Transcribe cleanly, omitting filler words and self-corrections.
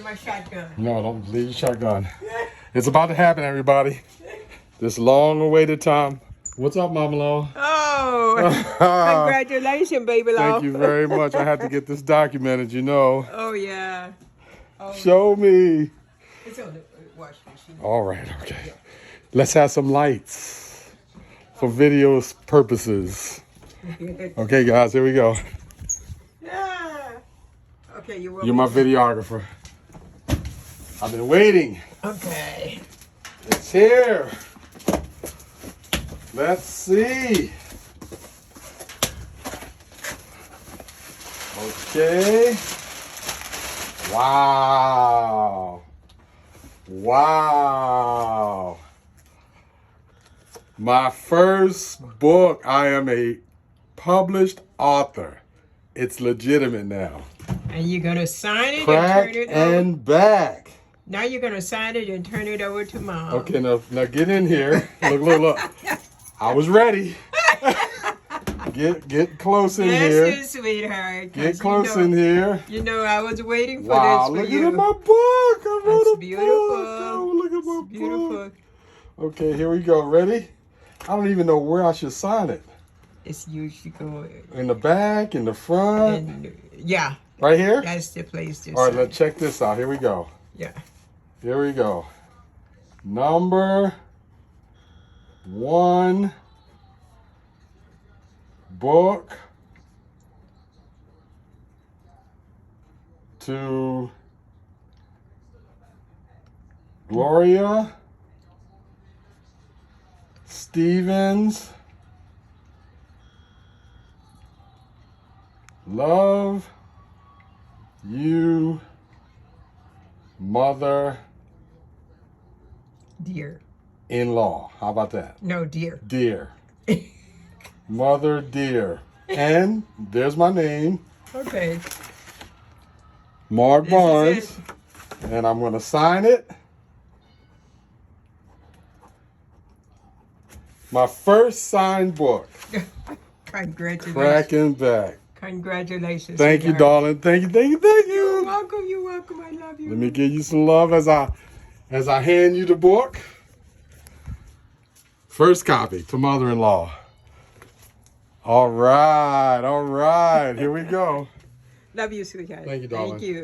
my shotgun. No, don't leave your shotgun. It's about to happen, everybody. This long-awaited time. What's up, Mama Law? Oh, congratulations, baby Law. Thank you very much. I had to get this documented, you know. Oh, yeah. Oh, Show me. it's on the wash machine. All right, okay. Let's have some lights for video purposes. Okay, guys, here we go. Yeah. Okay, you will. You're my videographer. I've been waiting. Okay. It's here. Let's see. Okay. Wow. Wow. My first book. I am a published author. It's legitimate now. And you're going to sign it Crack and turn it over. and back. Now you're going to sign it and turn it over to Mom. Okay, now get in here. Look. I was ready. Get close in here. Yes, sweetheart. 'cause Get close in here. You know, I was waiting for Wow, this for look you. at my book. I wrote That's a beautiful. book. Oh, look at my It's beautiful. book. Okay, here we go. Ready? I don't even know where I should sign it. It's usually go In the back, in the front. and yeah, Right here? that's the place to All right, sign. let's check this out. Here we go. Yeah. Here we go. Number 1 book to Gloria Stevens. Love you, mother Dear. in law. How about that? No, dear. Dear. Mother dear. And there's my name, Okay. Mark This Barnes. is And I'm going to sign it. My first signed book, Congratulations. Cracking Back. Congratulations. Thank you, sweetheart. darling. Thank you. You're welcome. You're welcome. I love you. Let me give you some love as I hand you the book. First copy to mother-in-law. All right. Here we go. Love you, sweetheart. Thank you, darling. Thank you.